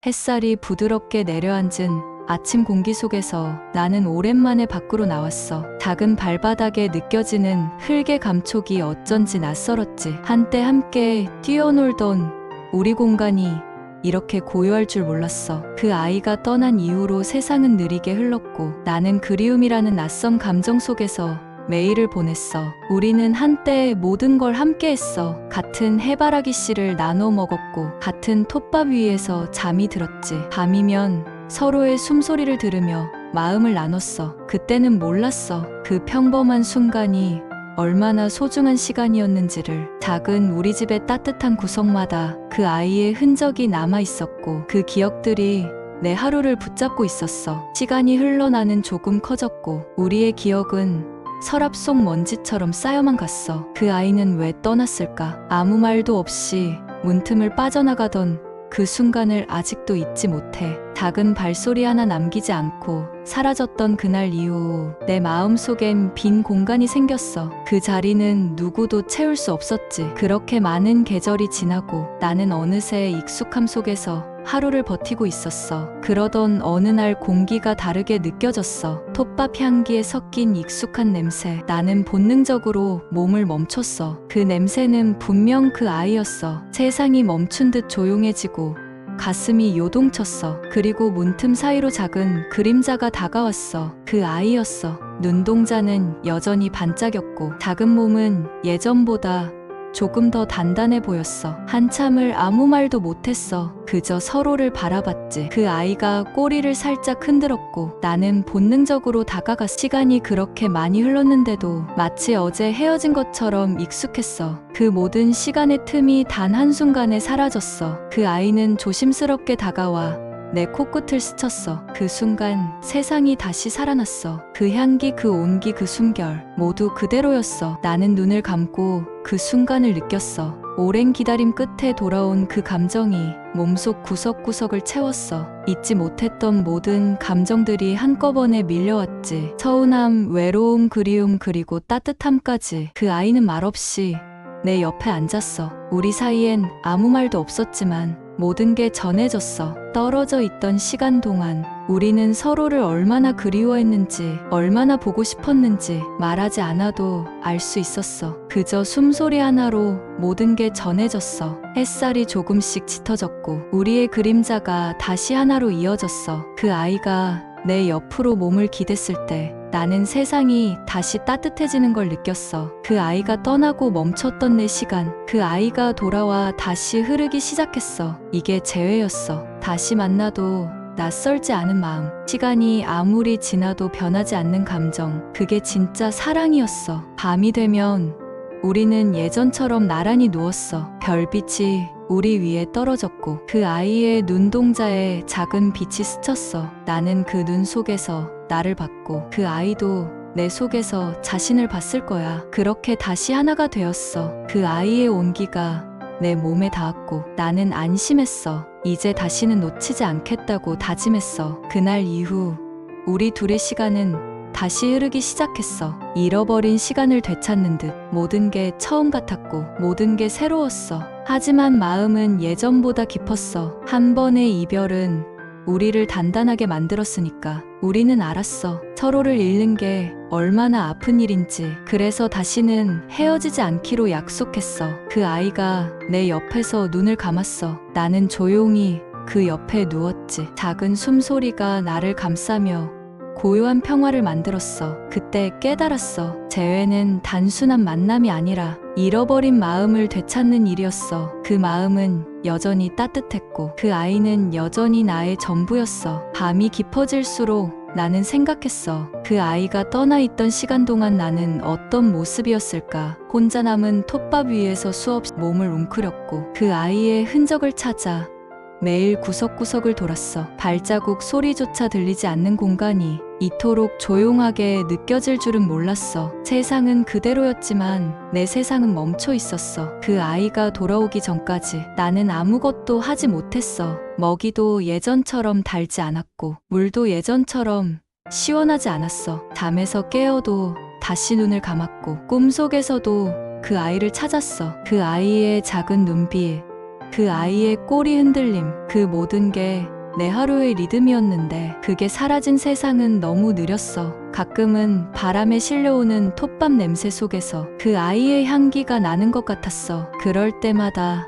햇살이 부드럽게 내려앉은 아침 공기 속에서 나는 오랜만에 밖으로 나왔어. 작은 발바닥에 느껴지는 흙의 감촉이 어쩐지 낯설었지. 한때 함께 뛰어놀던 우리 공간이 이렇게 고요할 줄 몰랐어. 그 아이가 떠난 이후로 세상은 느리게 흘렀고 나는 그리움이라는 낯선 감정 속에서 매일을 보냈어. 우리는 한때 모든 걸 함께 했어. 같은 해바라기 씨를 나눠 먹었고 같은 톱밥 위에서 잠이 들었지. 밤이면 서로의 숨소리를 들으며 마음을 나눴어. 그때는 몰랐어. 그 평범한 순간이 얼마나 소중한 시간이었는지를. 작은 우리 집의 따뜻한 구석마다 그 아이의 흔적이 남아 있었고 그 기억들이 내 하루를 붙잡고 있었어. 시간이 흘러 나는 조금 커졌고 우리의 기억은 서랍 속 먼지처럼 쌓여만 갔어. 그 아이는 왜 떠났을까? 아무 말도 없이 문틈을 빠져나가던 그 순간을 아직도 잊지 못해. 작은 발소리 하나 남기지 않고 사라졌던 그날 이후 내 마음속엔 빈 공간이 생겼어. 그 자리는 누구도 채울 수 없었지. 그렇게 많은 계절이 지나고 나는 어느새 익숙함 속에서 하루를 버티고 있었어. 그러던 어느 날 공기가 다르게 느껴졌어. 톱밥 향기에 섞인 익숙한 냄새. 나는 본능적으로 몸을 멈췄어. 그 냄새는 분명 그 아이였어. 세상이 멈춘 듯 조용해지고 가슴이 요동쳤어. 그리고 문틈 사이로 작은 그림자가 다가왔어. 그 아이였어. 눈동자는 여전히 반짝였고 작은 몸은 예전보다 조금 더 단단해 보였어. 한참을 아무 말도 못했어. 그저 서로를 바라봤지. 그 아이가 꼬리를 살짝 흔들었고 나는 본능적으로 다가갔어. 시간이 그렇게 많이 흘렀는데도 마치 어제 헤어진 것처럼 익숙했어. 그 모든 시간의 틈이 단 한순간에 사라졌어. 그 아이는 조심스럽게 다가와 내 코끝을 스쳤어. 그 순간 세상이 다시 살아났어. 그 향기, 그 온기, 그 숨결 모두 그대로였어. 나는 눈을 감고 그 순간을 느꼈어. 오랜 기다림 끝에 돌아온 그 감정이 몸속 구석구석을 채웠어. 잊지 못했던 모든 감정들이 한꺼번에 밀려왔지. 서운함, 외로움, 그리움, 그리고 따뜻함까지. 그 아이는 말없이 내 옆에 앉았어. 우리 사이엔 아무 말도 없었지만 모든 게 전해졌어. 떨어져 있던 시간 동안 우리는 서로를 얼마나 그리워했는지, 얼마나 보고 싶었는지 말하지 않아도 알 수 있었어. 그저 숨소리 하나로 모든 게 전해졌어. 햇살이 조금씩 짙어졌고 우리의 그림자가 다시 하나로 이어졌어. 그 아이가 내 옆으로 몸을 기댔을 때 나는 세상이 다시 따뜻해지는 걸 느꼈어. 그 아이가 떠나고 멈췄던 내 시간, 그 아이가 돌아와 다시 흐르기 시작했어. 이게 재회였어. 다시 만나도 낯설지 않은 마음, 시간이 아무리 지나도 변하지 않는 감정, 그게 진짜 사랑이었어. 밤이 되면 우리는 예전처럼 나란히 누웠어. 별빛이 우리 위에 떨어졌고 그 아이의 눈동자에 작은 빛이 스쳤어. 나는 그 눈 속에서 나를 봤고 그 아이도 내 속에서 자신을 봤을 거야. 그렇게 다시 하나가 되었어. 그 아이의 온기가 내 몸에 닿았고 나는 안심했어. 이제 다시는 놓치지 않겠다고 다짐했어. 그날 이후 우리 둘의 시간은 다시 흐르기 시작했어. 잃어버린 시간을 되찾는 듯 모든 게 처음 같았고 모든 게 새로웠어. 하지만 마음은 예전보다 깊었어. 한 번의 이별은 우리를 단단하게 만들었으니까. 우리는 알았어. 서로를 잃는 게 얼마나 아픈 일인지. 그래서 다시는 헤어지지 않기로 약속했어. 그 아이가 내 옆에서 눈을 감았어. 나는 조용히 그 옆에 누웠지. 작은 숨소리가 나를 감싸며 고요한 평화를 만들었어. 그때 깨달았어. 재회는 단순한 만남이 아니라 잃어버린 마음을 되찾는 일이었어. 그 마음은 여전히 따뜻했고 그 아이는 여전히 나의 전부였어. 밤이 깊어질수록 나는 생각했어. 그 아이가 떠나 있던 시간 동안 나는 어떤 모습이었을까? 혼자 남은 톱밥 위에서 수없이 몸을 웅크렸고 그 아이의 흔적을 찾아 매일 구석구석을 돌았어. 발자국 소리조차 들리지 않는 공간이 이토록 조용하게 느껴질 줄은 몰랐어. 세상은 그대로였지만 내 세상은 멈춰 있었어. 그 아이가 돌아오기 전까지 나는 아무것도 하지 못했어. 먹이도 예전처럼 달지 않았고 물도 예전처럼 시원하지 않았어. 잠에서 깨어도 다시 눈을 감았고 꿈속에서도 그 아이를 찾았어. 그 아이의 작은 눈빛, 그 아이의 꼬리 흔들림, 그 모든 게 내 하루의 리듬이었는데 그게 사라진 세상은 너무 느렸어. 가끔은 바람에 실려오는 톱밥 냄새 속에서 그 아이의 향기가 나는 것 같았어. 그럴 때마다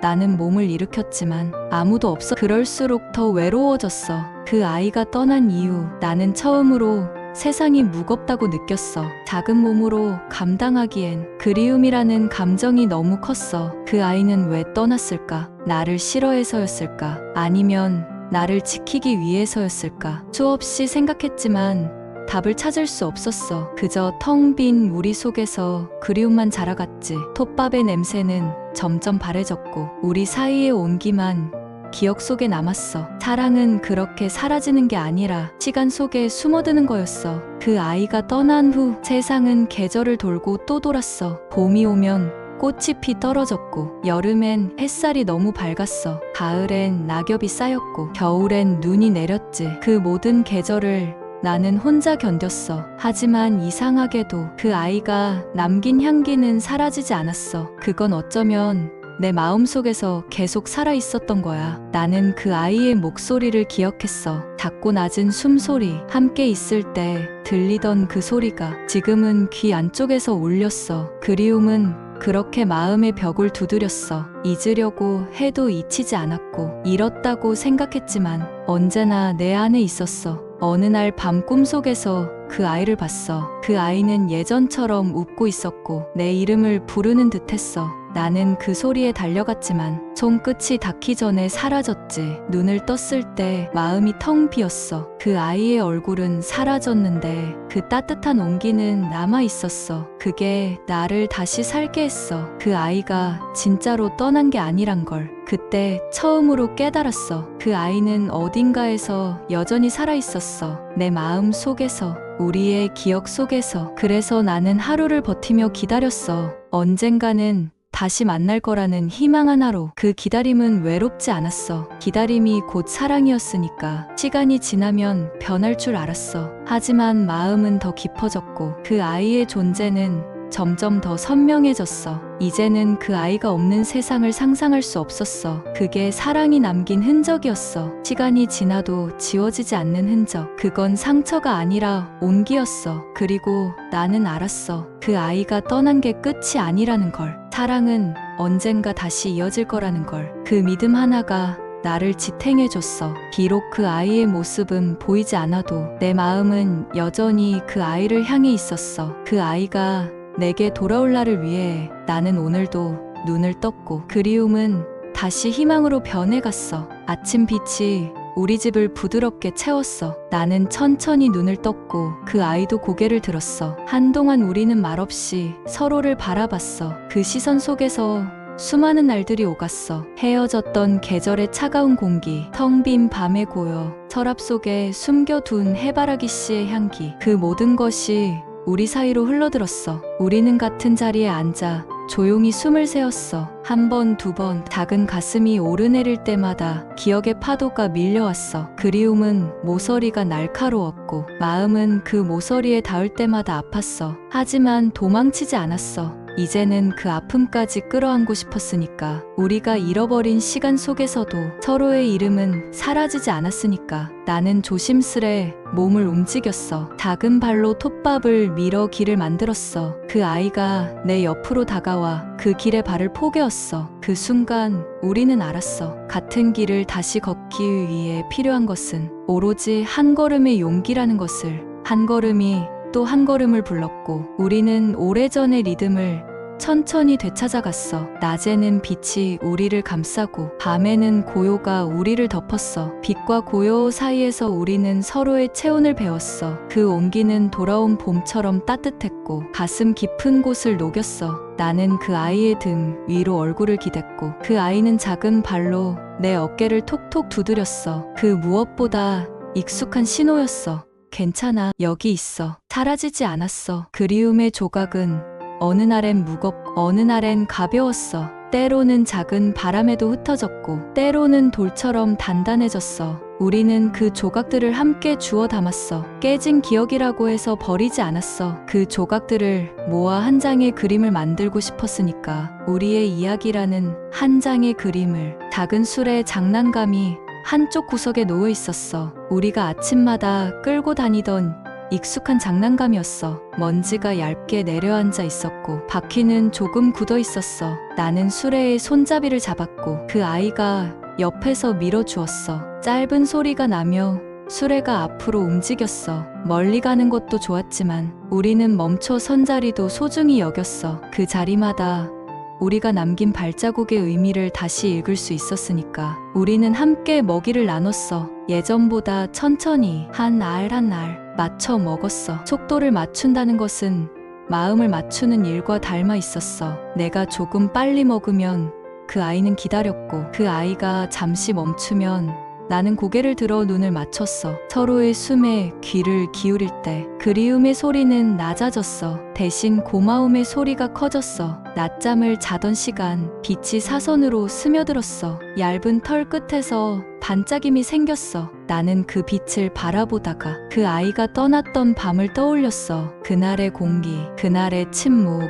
나는 몸을 일으켰지만 아무도 없어. 그럴수록 더 외로워졌어. 그 아이가 떠난 이후 나는 처음으로 세상이 무겁다고 느꼈어. 작은 몸으로 감당하기엔 그리움이라는 감정이 너무 컸어. 그 아이는 왜 떠났을까? 나를 싫어해서였을까? 아니면 나를 지키기 위해서였을까? 수없이 생각했지만 답을 찾을 수 없었어. 그저 텅 빈 우리 속에서 그리움만 자라갔지. 톱밥의 냄새는 점점 바래졌고 우리 사이의 온기만 기억 속에 남았어. 사랑은 그렇게 사라지는 게 아니라 시간 속에 숨어드는 거였어. 그 아이가 떠난 후 세상은 계절을 돌고 또 돌았어. 봄이 오면 꽃잎이 떨어졌고 여름엔 햇살이 너무 밝았어. 가을엔 낙엽이 쌓였고 겨울엔 눈이 내렸지. 그 모든 계절을 나는 혼자 견뎠어. 하지만 이상하게도 그 아이가 남긴 향기는 사라지지 않았어. 그건 어쩌면 내 마음속에서 계속 살아있었던 거야. 나는 그 아이의 목소리를 기억했어. 작고 낮은 숨소리, 함께 있을 때 들리던 그 소리가 지금은 귀 안쪽에서 울렸어. 그리움은 그렇게 마음의 벽을 두드렸어. 잊으려고 해도 잊히지 않았고 잃었다고 생각했지만 언제나 내 안에 있었어. 어느 날 밤 꿈속에서 그 아이를 봤어. 그 아이는 예전처럼 웃고 있었고 내 이름을 부르는 듯했어. 나는 그 소리에 달려갔지만 손끝이 닿기 전에 사라졌지. 눈을 떴을 때 마음이 텅 비었어. 그 아이의 얼굴은 사라졌는데 그 따뜻한 온기는 남아 있었어. 그게 나를 다시 살게 했어. 그 아이가 진짜로 떠난 게 아니란 걸 그때 처음으로 깨달았어. 그 아이는 어딘가에서 여전히 살아있었어. 내 마음 속에서, 우리의 기억 속에서. 그래서 나는 하루를 버티며 기다렸어. 언젠가는 다시 만날 거라는 희망 하나로. 그 기다림은 외롭지 않았어. 기다림이 곧 사랑이었으니까. 시간이 지나면 변할 줄 알았어. 하지만 마음은 더 깊어졌고 그 아이의 존재는 점점 더 선명해졌어. 이제는 그 아이가 없는 세상을 상상할 수 없었어. 그게 사랑이 남긴 흔적이었어. 시간이 지나도 지워지지 않는 흔적. 그건 상처가 아니라 온기였어. 그리고 나는 알았어. 그 아이가 떠난 게 끝이 아니라는 걸. 사랑은 언젠가 다시 이어질 거라는 걸. 그 믿음 하나가 나를 지탱해줬어. 비록 그 아이의 모습은 보이지 않아도 내 마음은 여전히 그 아이를 향해 있었어. 그 아이가 내게 돌아올 날을 위해 나는 오늘도 눈을 떴고 그리움은 다시 희망으로 변해갔어. 아침 빛이 우리 집을 부드럽게 채웠어. 나는 천천히 눈을 떴고 그 아이도 고개를 들었어. 한동안 우리는 말없이 서로를 바라봤어. 그 시선 속에서 수많은 날들이 오갔어. 헤어졌던 계절의 차가운 공기, 텅 빈 밤의 고요, 서랍 속에 숨겨둔 해바라기 씨의 향기. 그 모든 것이 우리 사이로 흘러들었어. 우리는 같은 자리에 앉아 조용히 숨을 새었어. 한 번, 두 번, 작은 가슴이 오르내릴 때마다 기억의 파도가 밀려왔어. 그리움은 모서리가 날카로웠고 마음은 그 모서리에 닿을 때마다 아팠어. 하지만 도망치지 않았어. 이제는 그 아픔까지 끌어안고 싶었으니까. 우리가 잃어버린 시간 속에서도 서로의 이름은 사라지지 않았으니까. 나는 조심스레 몸을 움직였어. 작은 발로 톱밥을 밀어 길을 만들었어. 그 아이가 내 옆으로 다가와 그 길에 발을 포개었어. 그 순간 우리는 알았어. 같은 길을 다시 걷기 위해 필요한 것은 오로지 한 걸음의 용기라는 것을. 한 걸음이 또 한 걸음을 불렀고 우리는 오래전의 리듬을 천천히 되찾아갔어. 낮에는 빛이 우리를 감싸고 밤에는 고요가 우리를 덮었어. 빛과 고요 사이에서 우리는 서로의 체온을 배웠어. 그 온기는 돌아온 봄처럼 따뜻했고 가슴 깊은 곳을 녹였어. 나는 그 아이의 등 위로 얼굴을 기댔고 그 아이는 작은 발로 내 어깨를 톡톡 두드렸어. 그 무엇보다 익숙한 신호였어. 괜찮아, 여기 있어. 사라지지 않았어. 그리움의 조각은 어느 날엔 무겁고 어느 날엔 가벼웠어. 때로는 작은 바람에도 흩어졌고 때로는 돌처럼 단단해졌어. 우리는 그 조각들을 함께 주워 담았어. 깨진 기억이라고 해서 버리지 않았어. 그 조각들을 모아 한 장의 그림을 만들고 싶었으니까. 우리의 이야기라는 한 장의 그림을. 작은 술에 장난감이 한쪽 구석에 놓여 있었어. 우리가 아침마다 끌고 다니던 익숙한 장난감이었어. 먼지가 얇게 내려앉아 있었고 바퀴는 조금 굳어 있었어. 나는 수레의 손잡이를 잡았고 그 아이가 옆에서 밀어주었어. 짧은 소리가 나며 수레가 앞으로 움직였어. 멀리 가는 것도 좋았지만 우리는 멈춰 선 자리도 소중히 여겼어. 그 자리마다 우리가 남긴 발자국의 의미를 다시 읽을 수 있었으니까. 우리는 함께 먹이를 나눴어. 예전보다 천천히 한 알 한 알 맞춰 먹었어. 속도를 맞춘다는 것은 마음을 맞추는 일과 닮아 있었어. 내가 조금 빨리 먹으면 그 아이는 기다렸고 그 아이가 잠시 멈추면 나는 고개를 들어 눈을 맞췄어. 서로의 숨에 귀를 기울일 때 그리움의 소리는 낮아졌어. 대신 고마움의 소리가 커졌어. 낮잠을 자던 시간 빛이 사선으로 스며들었어. 얇은 털 끝에서 반짝임이 생겼어. 나는 그 빛을 바라보다가 그 아이가 떠났던 밤을 떠올렸어. 그날의 공기, 그날의 침묵.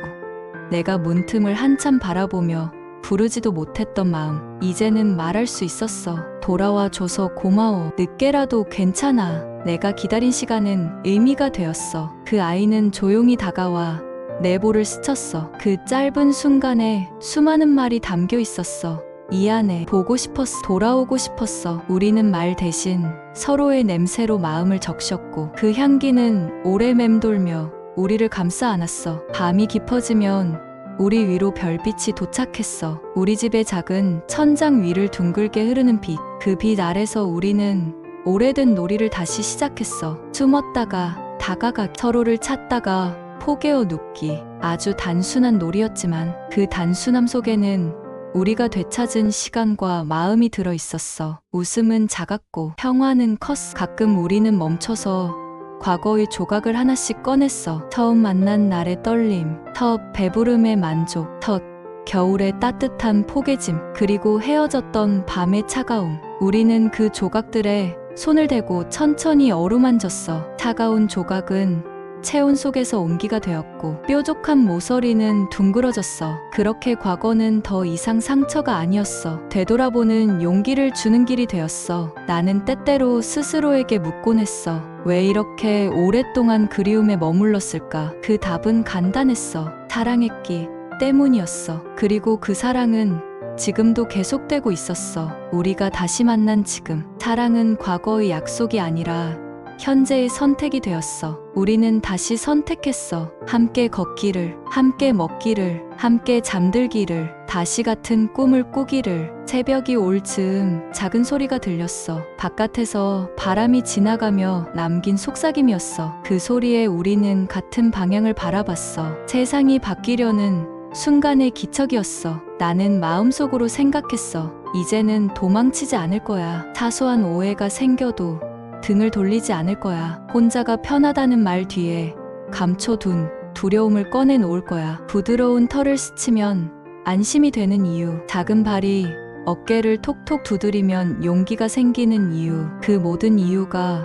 내가 문틈을 한참 바라보며 부르지도 못했던 마음, 이제는 말할 수 있었어. 돌아와줘서 고마워. 늦게라도 괜찮아. 내가 기다린 시간은 의미가 되었어. 그 아이는 조용히 다가와 내 볼을 스쳤어. 그 짧은 순간에 수많은 말이 담겨 있었어. 미안해. 보고 싶었어. 돌아오고 싶었어. 우리는 말 대신 서로의 냄새로 마음을 적셨고 그 향기는 오래 맴돌며 우리를 감싸 안았어. 밤이 깊어지면 우리 위로 별빛이 도착했어. 우리 집의 작은 천장 위를 둥글게 흐르는 빛. 그 빛 아래서 우리는 오래된 놀이를 다시 시작했어. 숨었다가 다가가 서로를 찾다가 포개어 눕기. 아주 단순한 놀이였지만 그 단순함 속에는 우리가 되찾은 시간과 마음이 들어 있었어. 웃음은 작았고 평화는 컸어. 가끔 우리는 멈춰서 과거의 조각을 하나씩 꺼냈어. 처음 만난 날의 떨림, 첫 배부름의 만족, 첫 겨울의 따뜻한 포개짐, 그리고 헤어졌던 밤의 차가움. 우리는 그 조각들에 손을 대고 천천히 어루만졌어. 차가운 조각은 체온 속에서 온기가 되었고 뾰족한 모서리는 둥그러졌어. 그렇게 과거는 더 이상 상처가 아니었어. 되돌아보는 용기를 주는 길이 되었어. 나는 때때로 스스로에게 묻곤 했어. 왜 이렇게 오랫동안 그리움에 머물렀을까? 그 답은 간단했어. 사랑했기 때문이었어. 그리고 그 사랑은 지금도 계속되고 있었어. 우리가 다시 만난 지금. 사랑은 과거의 약속이 아니라 현재의 선택이 되었어. 우리는 다시 선택했어. 함께 걷기를, 함께 먹기를, 함께 잠들기를, 다시 같은 꿈을 꾸기를. 새벽이 올 즈음 작은 소리가 들렸어. 바깥에서 바람이 지나가며 남긴 속삭임이었어. 그 소리에 우리는 같은 방향을 바라봤어. 세상이 바뀌려는 순간의 기척이었어. 나는 마음속으로 생각했어. 이제는 도망치지 않을 거야. 사소한 오해가 생겨도 등을 돌리지 않을 거야. 혼자가 편하다는 말 뒤에 감춰둔 두려움을 꺼내놓을 거야. 부드러운 털을 스치면 안심이 되는 이유. 작은 발이 어깨를 톡톡 두드리면 용기가 생기는 이유. 그 모든 이유가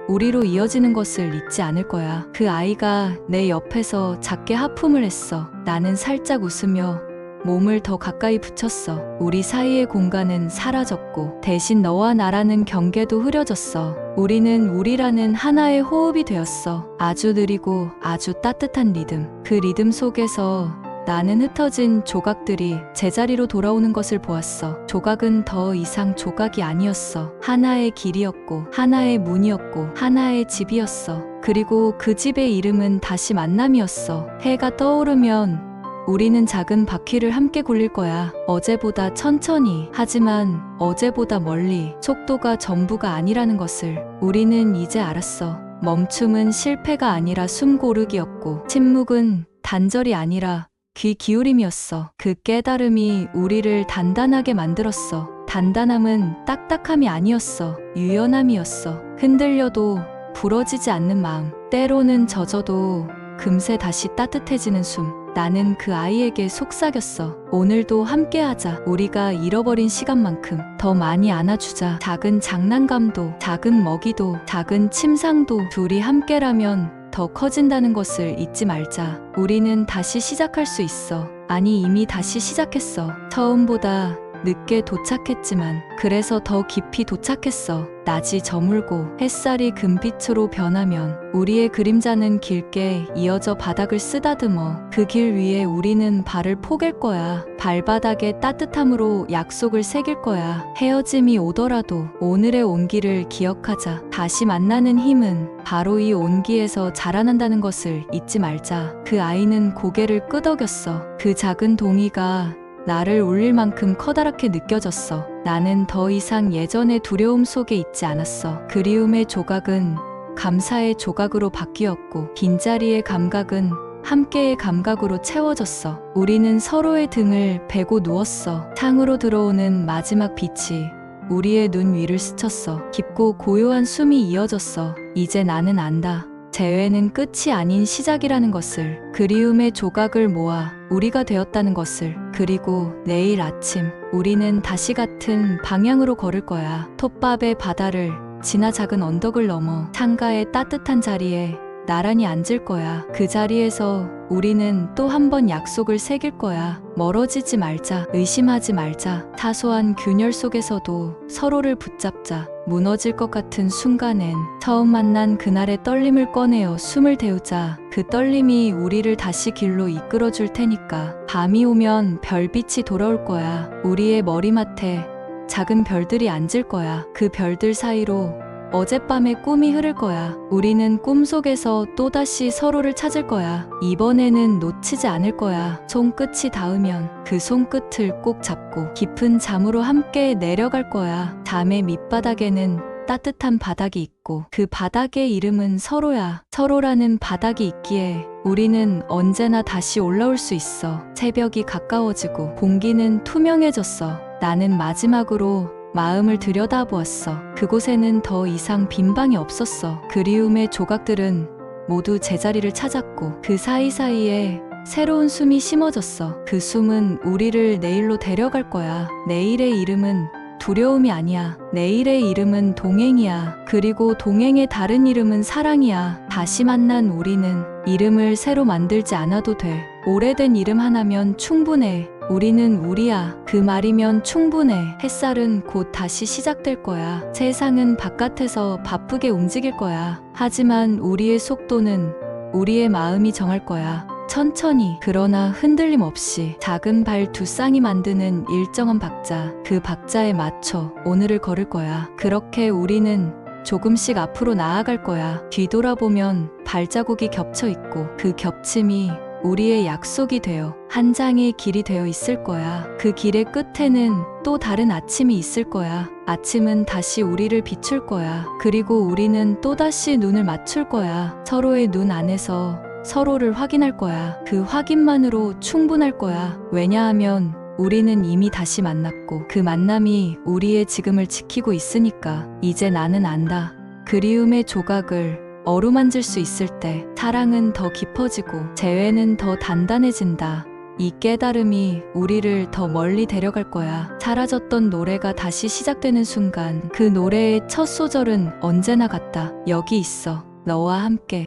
우리로 이어지는 것을 잊지 않을 거야. 그 아이가 내 옆에서 작게 하품을 했어. 나는 살짝 웃으며 몸을 더 가까이 붙였어. 우리 사이의 공간은 사라졌고 대신 너와 나라는 경계도 흐려졌어. 우리는 우리라는 하나의 호흡이 되었어. 아주 느리고 아주 따뜻한 리듬. 그 리듬 속에서 나는 흩어진 조각들이 제자리로 돌아오는 것을 보았어. 조각은 더 이상 조각이 아니었어. 하나의 길이었고 하나의 문이었고 하나의 집이었어. 그리고 그 집의 이름은 다시 만남이었어. 해가 떠오르면 우리는 작은 바퀴를 함께 굴릴 거야. 어제보다 천천히, 하지만 어제보다 멀리. 속도가 전부가 아니라는 것을 우리는 이제 알았어. 멈춤은 실패가 아니라 숨 고르기였고 침묵은 단절이 아니라 귀 기울임이었어. 그 깨달음이 우리를 단단하게 만들었어. 단단함은 딱딱함이 아니었어. 유연함이었어. 흔들려도 부러지지 않는 마음. 때로는 젖어도 금세 다시 따뜻해지는 숨. 나는 그 아이에게 속삭였어. 오늘도 함께하자. 우리가 잃어버린 시간만큼 더 많이 안아주자. 작은 장난감도, 작은 먹이도, 작은 침상도 둘이 함께라면 더 커진다는 것을 잊지 말자. 우리는 다시 시작할 수 있어. 아니, 이미 다시 시작했어. 처음보다 늦게 도착했지만 그래서 더 깊이 도착했어. 낮이 저물고 햇살이 금빛으로 변하면 우리의 그림자는 길게 이어져 바닥을 쓰다듬어. 그 길 위에 우리는 발을 포갤 거야. 발바닥의 따뜻함으로 약속을 새길 거야. 헤어짐이 오더라도 오늘의 온기를 기억하자. 다시 만나는 힘은 바로 이 온기에서 자라난다는 것을 잊지 말자. 그 아이는 고개를 끄덕였어. 그 작은 동이가 나를 울릴 만큼 커다랗게 느껴졌어. 나는 더 이상 예전의 두려움 속에 있지 않았어. 그리움의 조각은 감사의 조각으로 바뀌었고 빈자리의 감각은 함께의 감각으로 채워졌어. 우리는 서로의 등을 베고 누웠어. 창으로 들어오는 마지막 빛이 우리의 눈 위를 스쳤어. 깊고 고요한 숨이 이어졌어. 이제 나는 안다. 재회는 끝이 아닌 시작이라는 것을, 그리움의 조각을 모아 우리가 되었다는 것을. 그리고 내일 아침 우리는 다시 같은 방향으로 걸을 거야. 톱밥의 바다를 지나 작은 언덕을 넘어 창가의 따뜻한 자리에 나란히 앉을 거야. 그 자리에서 우리는 또 한 번 약속을 새길 거야. 멀어지지 말자. 의심하지 말자. 사소한 균열 속에서도 서로를 붙잡자. 무너질 것 같은 순간엔 처음 만난 그날의 떨림을 꺼내어 숨을 데우자. 그 떨림이 우리를 다시 길로 이끌어 줄 테니까. 밤이 오면 별빛이 돌아올 거야. 우리의 머리맡에 작은 별들이 앉을 거야. 그 별들 사이로 어젯밤의 꿈이 흐를 거야. 우리는 꿈속에서 또다시 서로를 찾을 거야. 이번에는 놓치지 않을 거야. 손끝이 닿으면 그 손끝을 꼭 잡고 깊은 잠으로 함께 내려갈 거야. 잠의 밑바닥에는 따뜻한 바닥이 있고 그 바닥의 이름은 서로야. 서로라는 바닥이 있기에 우리는 언제나 다시 올라올 수 있어. 새벽이 가까워지고 공기는 투명해졌어. 나는 마지막으로 마음을 들여다보았어. 그곳에는 더 이상 빈 방이 없었어. 그리움의 조각들은 모두 제자리를 찾았고 그 사이사이에 새로운 숨이 심어졌어. 그 숨은 우리를 내일로 데려갈 거야. 내일의 이름은 두려움이 아니야. 내일의 이름은 동행이야. 그리고 동행의 다른 이름은 사랑이야. 다시 만난 우리는 이름을 새로 만들지 않아도 돼. 오래된 이름 하나면 충분해. 우리는 우리야. 그 말이면 충분해. 햇살은 곧 다시 시작될 거야. 세상은 바깥에서 바쁘게 움직일 거야. 하지만 우리의 속도는 우리의 마음이 정할 거야. 천천히, 그러나 흔들림 없이 작은 발 두 쌍이 만드는 일정한 박자. 그 박자에 맞춰 오늘을 걸을 거야. 그렇게 우리는 조금씩 앞으로 나아갈 거야. 뒤돌아보면 발자국이 겹쳐 있고 그 겹침이 우리의 약속이 되어 한 장의 길이 되어 있을 거야. 그 길의 끝에는 또 다른 아침이 있을 거야. 아침은 다시 우리를 비출 거야. 그리고 우리는 또다시 눈을 맞출 거야. 서로의 눈 안에서 서로를 확인할 거야. 그 확인만으로 충분할 거야. 왜냐하면 우리는 이미 다시 만났고 그 만남이 우리의 지금을 지키고 있으니까. 이제 나는 안다. 그리움의 조각을 어루만질 수 있을 때 사랑은 더 깊어지고 재회는 더 단단해진다. 이 깨달음이 우리를 더 멀리 데려갈 거야. 사라졌던 노래가 다시 시작되는 순간 그 노래의 첫 소절은 언제나 같다. 여기 있어. 너와 함께.